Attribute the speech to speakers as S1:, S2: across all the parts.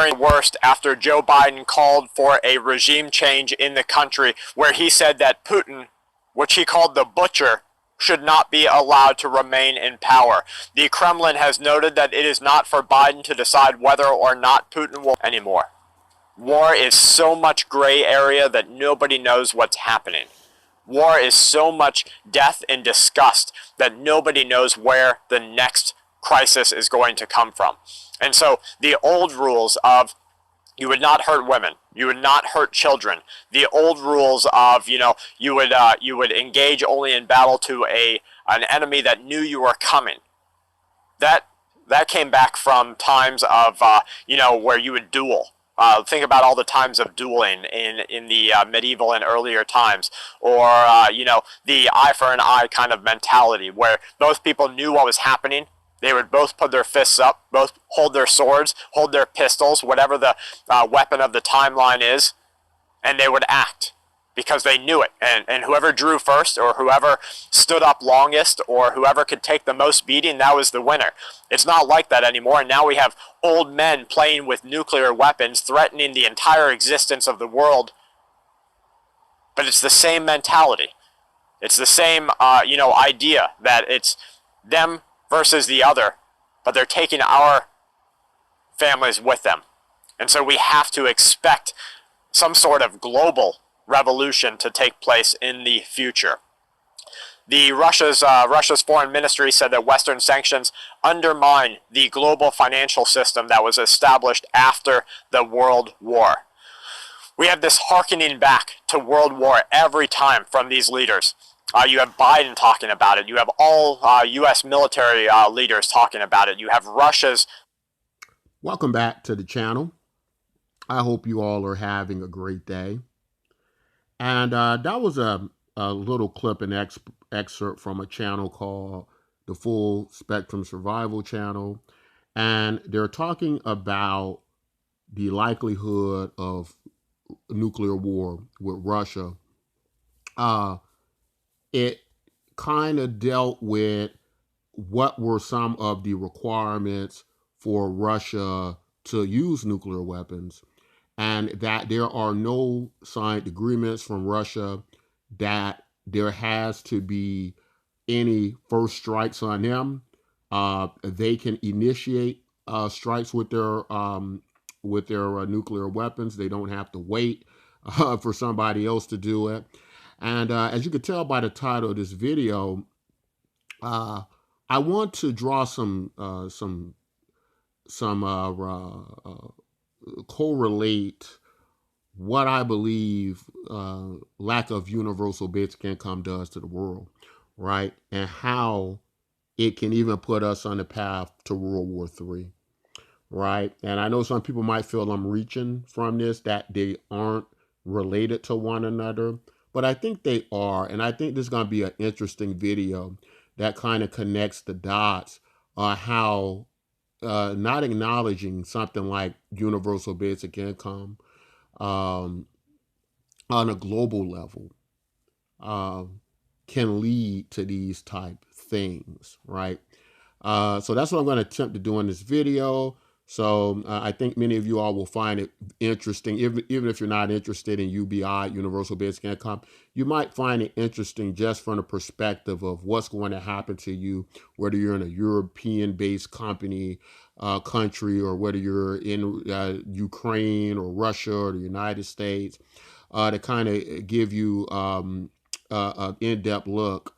S1: worst after Joe Biden called for a regime change in the country, where he said that Putin, which he called the butcher, should not be allowed to remain in power. The Kremlin has noted that it is not for Biden to decide whether or not Putin will anymore. War is so much gray area that nobody knows what's happening. War is so much death and disgust that nobody knows where the next crisis is going to come from. And so the old rules of you would not hurt women, you would not hurt children, the old rules of, you would engage only in battle to an enemy that knew you were coming. That came back from times of where you would duel. Think about all the times of dueling in the medieval and earlier times, or the eye for an eye kind of mentality, where both people knew what was happening. They would both put their fists up, both hold their swords, hold their pistols, whatever the weapon of the timeline is, and they would act because they knew it. And whoever drew first, or whoever stood up longest, or whoever could take the most beating, that was the winner. It's not like that anymore, and now we have old men playing with nuclear weapons, threatening the entire existence of the world. But it's the same mentality. It's the same, idea that it's them versus the other, but they're taking our families with them. And so we have to expect some sort of global revolution to take place in the future. Russia's foreign ministry said that Western sanctions undermine the global financial system that was established after the World War. We have this hearkening back to World War every time from these leaders. You have Biden talking about it. You have all U.S. military leaders talking about it. You have Russia's...
S2: Welcome back to the channel. I hope you all are having a great day. And that was a little clip and excerpt from a channel called the Full Spectrum Survival Channel. And they're talking about the likelihood of nuclear war with Russia. It kind of dealt with what were some of the requirements for Russia to use nuclear weapons, and that there are no signed agreements from Russia that there has to be any first strikes on them. They can initiate strikes with their nuclear weapons. They don't have to wait for somebody else to do it. And as you can tell by the title of this video, I want to draw some correlate what I believe lack of universal basic income does to the world, right? And how it can even put us on the path to World War III, right? And I know some people might feel I'm reaching from this, that they aren't related to one another, but I think they are. And I think this is going to be an interesting video that kind of connects the dots on how not acknowledging something like universal basic income on a global level can lead to these type things, right? So that's what I'm going to attempt to do in this video. So I think many of you all will find it interesting, even if you're not interested in UBI, Universal Basic Income. You might find it interesting just from the perspective of what's going to happen to you, whether you're in a European-based country, or whether you're in Ukraine or Russia or the United States, to kind of give you an in-depth look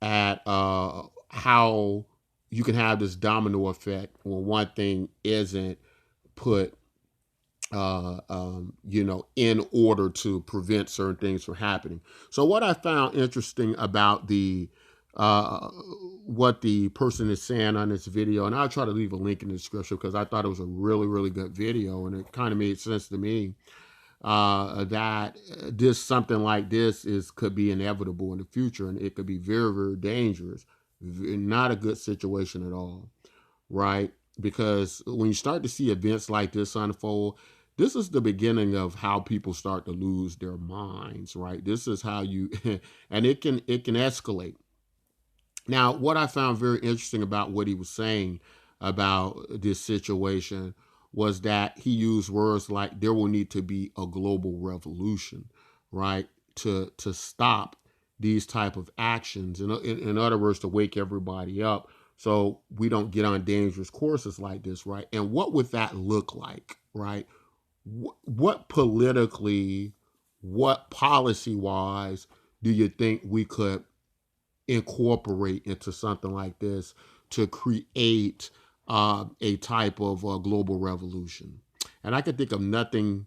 S2: at how you can have this domino effect when one thing isn't put, in order to prevent certain things from happening. So what I found interesting about what the person is saying on this video, and I'll try to leave a link in the description because I thought it was a really, really good video, and it kind of made sense to me that something like this could be inevitable in the future, and it could be very, very dangerous. Not a good situation at all, right? Because when you start to see events like this unfold, this is the beginning of how people start to lose their minds, right? This is how you, and it can escalate. Now, what I found very interesting about what he was saying about this situation was that he used words like there will need to be a global revolution, right, to stop these type of actions. In other words, to wake everybody up so we don't get on dangerous courses like this, right? And what would that look like, right? What politically, what policy wise do you think we could incorporate into something like this to create a type of global revolution? And I can think of nothing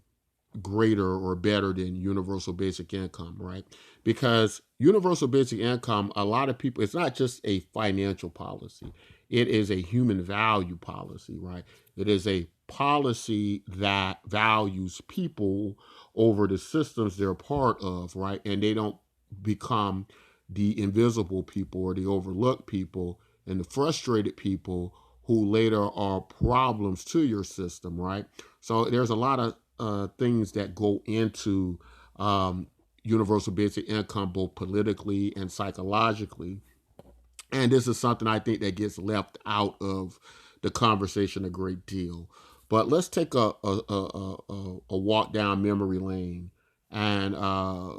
S2: greater or better than universal basic income, right? Because universal basic income, a lot of people, it's not just a financial policy, it is a human value policy, right? It is a policy that values people over the systems they're part of, right? And they don't become the invisible people or the overlooked people and the frustrated people who later are problems to your system, right? So there's a lot of things that go into um, universal basic income, both politically and psychologically. And this is something I think that gets left out of the conversation a great deal. But let's take a walk down memory lane and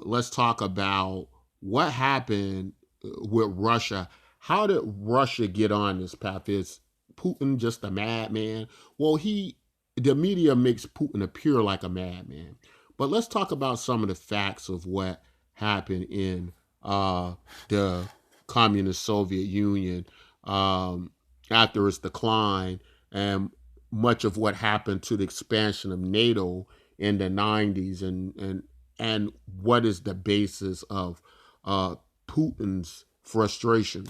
S2: let's talk about what happened with Russia. How did Russia get on this path? Is Putin just a madman? Well, the media makes Putin appear like a madman. But let's talk about some of the facts of what happened in the communist Soviet Union after its decline, and much of what happened to the expansion of NATO in the 90s, and what is the basis of uh, Putin's frustration.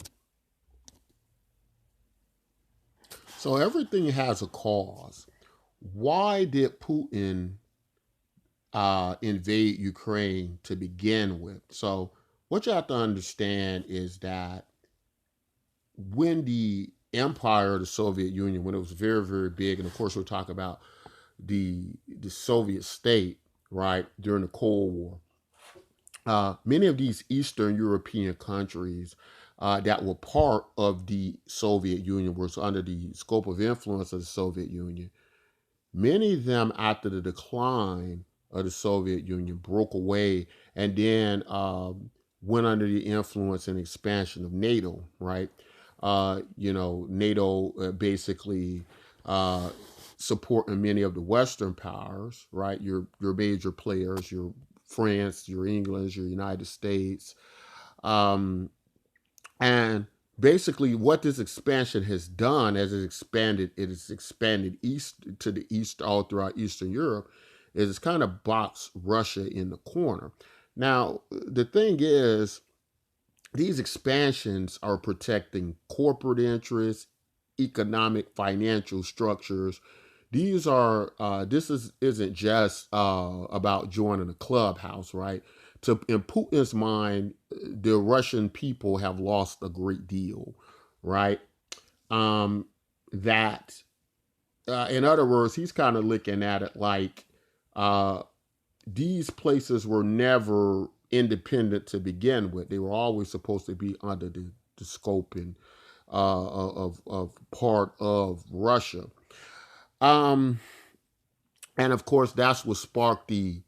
S2: So everything has a cause. Why did Putin invade Ukraine to begin with? So what you have to understand is that when the empire of the Soviet Union, when it was very, very big, and of course we'll talk about the Soviet state, right, during the Cold War, many of these Eastern European countries that were part of the Soviet Union, was under the scope of influence of the Soviet Union. Many of them, after the decline of the Soviet Union, broke away and then went under the influence and expansion of NATO, right? NATO basically uh, supporting many of the Western powers, right? Your major players, your France, your England, your United States, um, and basically, what this expansion has done, as it has expanded east to the east, all throughout Eastern Europe, is it's kind of boxed Russia in the corner. Now, the thing is, these expansions are protecting corporate interests, economic, financial structures. These are this is isn't just about joining a clubhouse, right? To in Putin's mind, the Russian people have lost a great deal, right? Um, that in other words, he's kind of looking at it like uh, these places were never independent to begin with. They were always supposed to be under the scope and of part of Russia. Um, and of course, that's what sparked the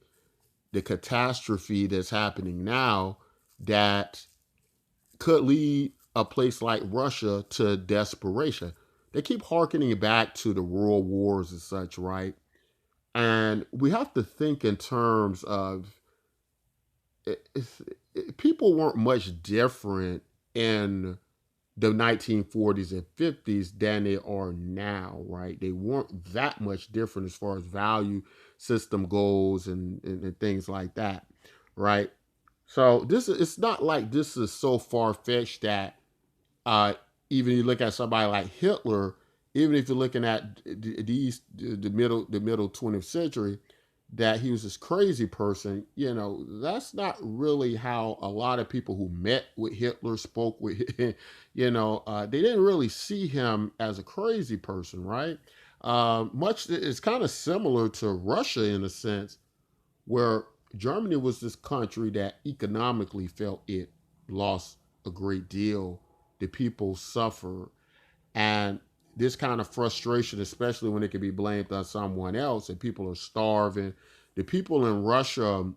S2: catastrophe that's happening now that could lead a place like Russia to desperation. They keep harkening back to the world wars and such, right? And we have to think in terms of people weren't much different in the 1940s and 50s than they are now, right? They weren't that much different as far as value system goes and things like that, right? So it's not like this is so far fetched that uh, even you look at somebody like Hitler, even if you're looking at the middle 20th century, that he was this crazy person, that's not really how a lot of people who met with Hitler spoke with, they didn't really see him as a crazy person, right? Much it's kind of similar to Russia in a sense, where Germany was this country that economically felt it lost a great deal. The people suffered, and this kind of frustration, especially when it can be blamed on someone else and people are starving. The people in Russia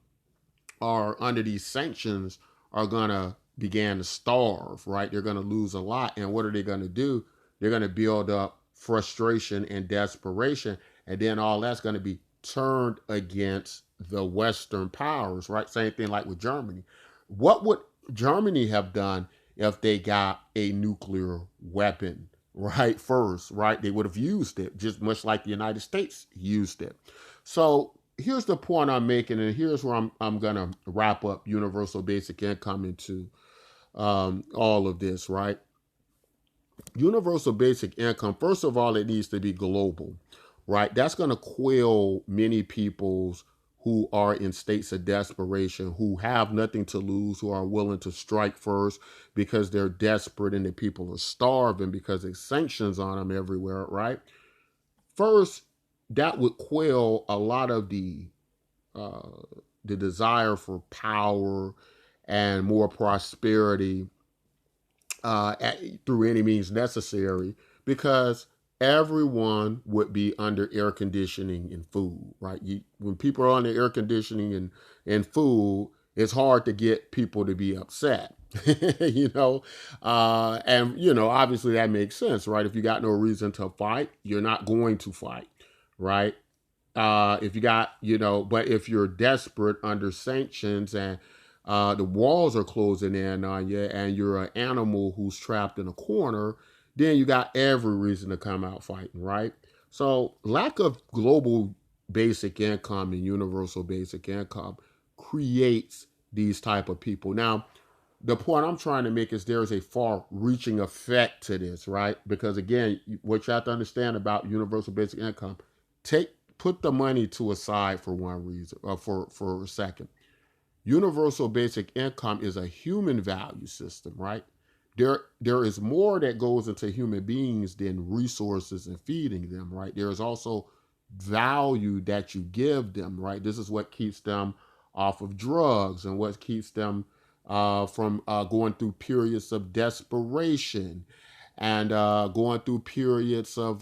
S2: are under these sanctions are gonna begin to starve, right? They're gonna lose a lot, and what are they gonna do? They're gonna build up frustration and desperation, and then all that's gonna be turned against the Western powers, right? Same thing like with Germany. What would Germany have done if they got a nuclear weapon? Right, first, right? They would have used it just much like the United States used it. So here's the point I'm making, and here's where I'm gonna wrap up universal basic income into all of this, right? Universal basic income, first of all, it needs to be global, right? That's gonna quell many people's who are in states of desperation, who have nothing to lose, who are willing to strike first because they're desperate and the people are starving because there's sanctions on them everywhere, right? First, that would quell a lot of uh, the desire for power and more prosperity through any means necessary, because everyone would be under air conditioning and food, right? When people are under air conditioning and food, it's hard to get people to be upset. you know and obviously that makes sense, right? If you got no reason to fight, you're not going to fight, right? If you got, but if you're desperate under sanctions and the walls are closing in on you and you're an animal who's trapped in a corner, then you got every reason to come out fighting, right? So lack of global basic income and universal basic income creates these type of people. Now, the point I'm trying to make is there is a far reaching effect to this, right? Because again, what you have to understand about universal basic income, take put the money to a side for one reason, for a second. Universal basic income is a human value system, right? There is more that goes into human beings than resources and feeding them, right? There is also value that you give them, right? This is what keeps them off of drugs and what keeps them from going through periods of desperation and going through periods of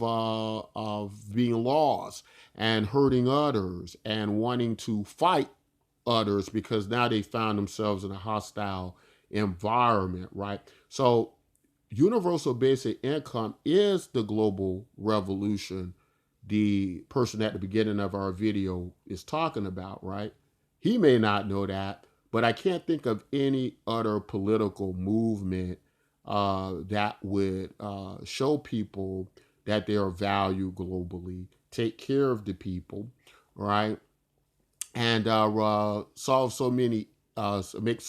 S2: being lost and hurting others and wanting to fight others because now they found themselves in a hostile environment, right? So universal basic income is the global revolution the person at the beginning of our video is talking about, right? He may not know that, but I can't think of any other political movement that would show people that they are valued globally, take care of the people, right? And solve so many, create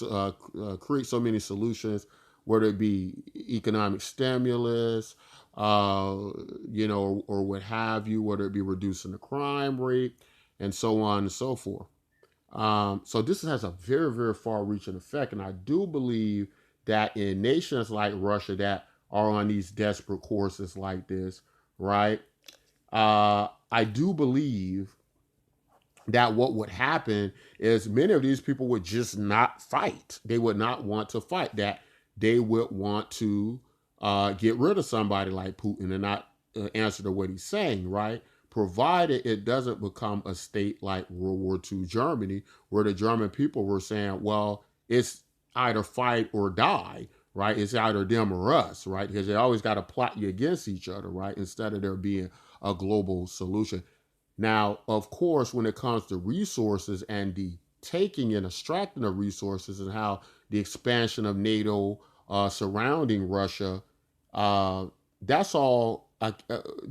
S2: so many solutions, whether it be economic stimulus, or what have you, whether it be reducing the crime rate, and so on and so forth. So this has a very, very far-reaching effect, and I do believe that in nations like Russia that are on these desperate courses like this, right? I do believe that what would happen is many of these people would just not fight. They would not want to fight. That they would want to get rid of somebody like Putin and not answer to what he's saying, right? Provided it doesn't become a state like World War II Germany, where the German people were saying, well, it's either fight or die, right? It's either them or us, right? Because they always got to plot you against each other, right? Instead of there being a global solution. Now, of course, when it comes to resources and the taking and extracting of resources and how the expansion of NATO surrounding Russia, uh, that's all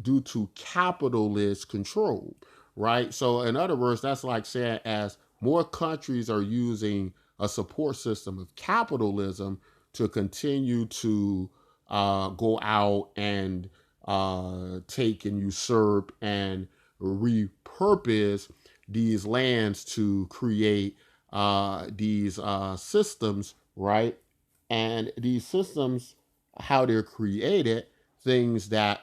S2: due to capitalist control, right? So, in other words, that's like saying as more countries are using a support system of capitalism to continue to go out and take and usurp and repurpose these lands to create these systems, right? And these systems, how they're created, things that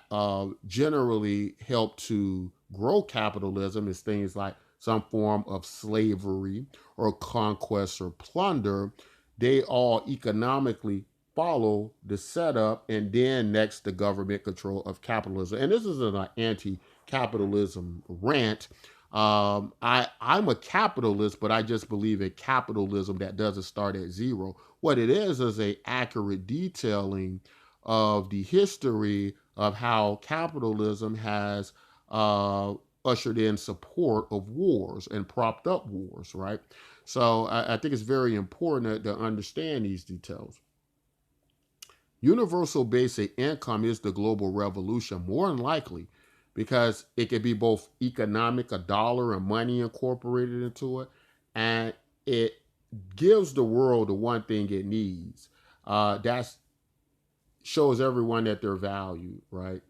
S2: generally help to grow capitalism is things like some form of slavery or conquest or plunder. They all economically follow the setup, and then next the government control of capitalism. And this is an anti-capitalism rant. I'm a capitalist, but I just believe in capitalism that doesn't start at zero. What it is a accurate detailing of the history of how capitalism has ushered in support of wars and propped up wars, right? So I think it's very important to understand these details. Universal basic income is the global revolution, more than likely, because it could be both economic, a dollar and money incorporated into it, and it gives the world the one thing it needs. That shows everyone that they're valued, right?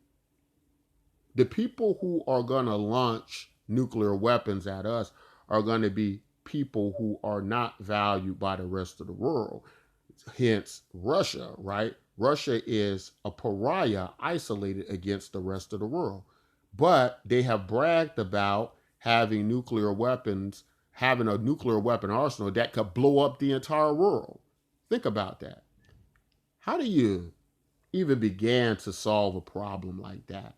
S2: The people who are going to launch nuclear weapons at us are going to be people who are not valued by the rest of the world. Hence, Russia, right? Russia is a pariah isolated against the rest of the world. But they have bragged about having nuclear weapons, having a nuclear weapon arsenal that could blow up the entire world. Think about that. How do you even begin to solve a problem like that?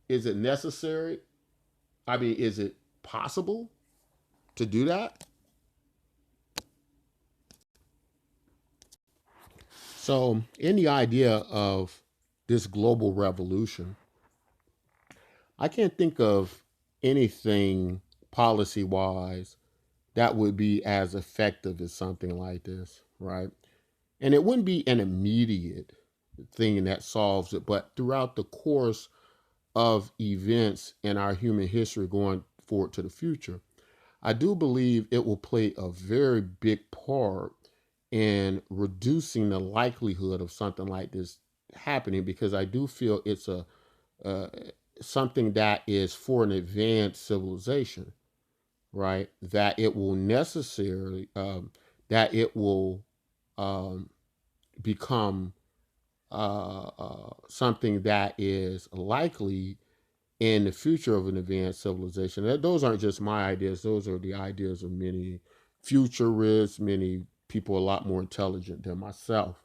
S2: Is it necessary? I mean, is it possible to do that? So, in the idea of this global revolution, I can't think of anything policy wise that would be as effective as something like this, right? And it wouldn't be an immediate thing that solves it, but throughout the course of events in our human history going forward to the future, I do believe it will play a very big part in reducing the likelihood of something like this happening, because I do feel it's a uh, something that is for an advanced civilization, right? That it will necessarily that it will um, become something that is likely in the future of an advanced civilization. Those aren't just my ideas; those are the ideas of many futurists, many people a lot more intelligent than myself.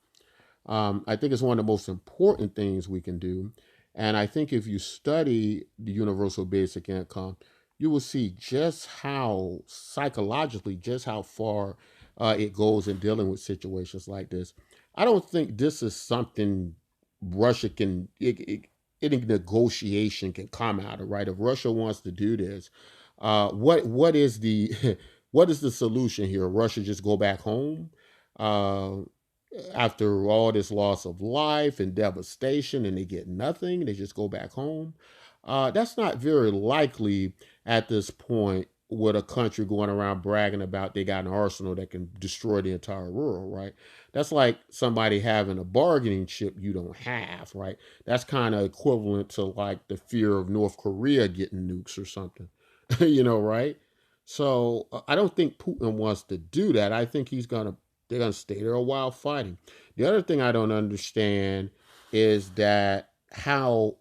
S2: I think it's one of the most important things we can do. And I think if you study the universal basic income, you will see just how psychologically, just how far it goes in dealing with situations like this. I don't think this is something Russia can, any negotiation can come out of, right? If Russia wants to do this, what is the what is the solution here? Russia just go back home? Uh, After all this loss of life and devastation, and they get nothing, they just go back home. That's not very likely at this point, with a country going around bragging about they got an arsenal that can destroy the entire world, right? That's like somebody having a bargaining chip you don't have, right? That's kind of equivalent to like the fear of North Korea getting nukes or something, right? So I don't think Putin wants to do that. I think they're gonna stay there a while fighting. The other thing I don't understand is that how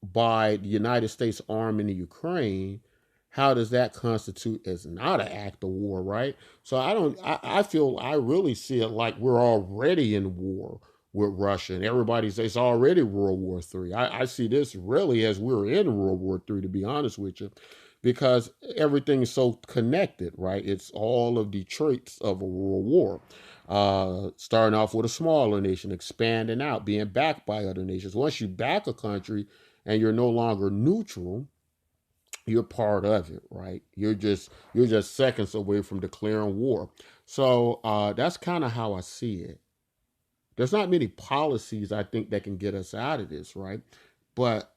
S2: by the United States arming the Ukraine, how does that constitute as not an act of war, right? So I don't. I feel I really see it like we're already in war with Russia, and everybody says it's already World War III. I see this really as we're in World War III, to be honest with you, because everything is so connected, right? It's all of the traits of a world war. Starting off with a smaller nation, expanding out, being backed by other nations. Once you back a country and you're no longer neutral, you're part of it, right? You're just seconds away from declaring war. So that's kind of how I see it. There's not many policies I think that can get us out of this, right? But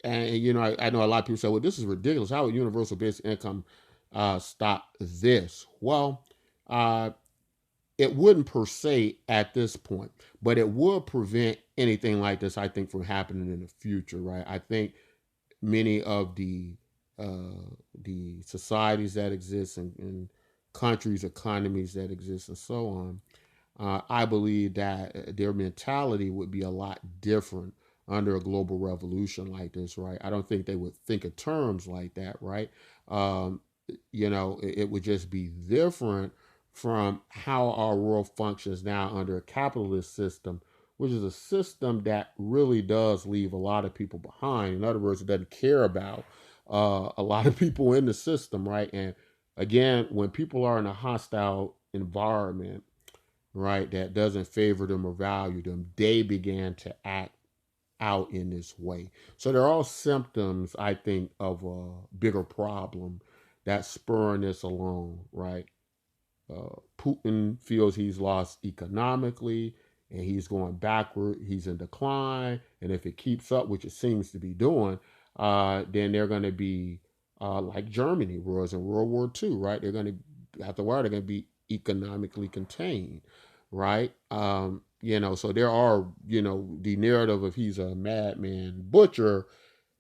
S2: I know a lot of people say, "Well, this is ridiculous. How would universal basic income stop this?" Well, uh, it wouldn't per se at this point, but it would prevent anything like this, I think, from happening in the future, right? I think many of the societies that exist and countries, economies that exist, and so on, I believe that their mentality would be a lot different under a global revolution like this, right? I don't think they would think of terms like that, right? Um, it would just be different from how our world functions now under a capitalist system, which is a system that really does leave a lot of people behind. In other words, it doesn't care about a lot of people in the system, right? And again, when people are in a hostile environment, right, that doesn't favor them or value them, they began to act out in this way. So they're all symptoms, I think, of a bigger problem that's spurring this along, right? Putin feels he's lost economically and he's going backward. He's in decline. And if it keeps up, which it seems to be doing, then they're going to be like Germany was in World War II, right? They're going to, after a while, they're going to be economically contained, right? So there are, the narrative of he's a madman butcher,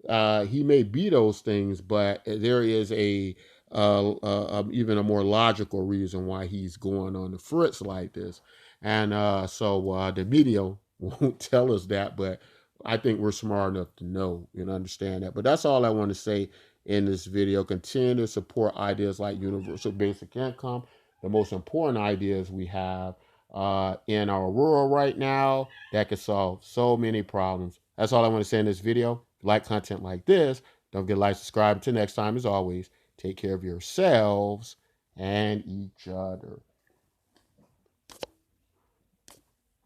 S2: he may be those things, but there is even a more logical reason why he's going on the fritz like this, and so the media won't tell us that, but I think we're smart enough to know and understand that. But that's all I want to say in this video. Continue to support ideas like universal basic income, the most important ideas we have in our world right now that could solve so many problems. That's all I want to say in this video. If you like content like this, don't forget to like, subscribe. Until next time, as always, take care of yourselves and each other.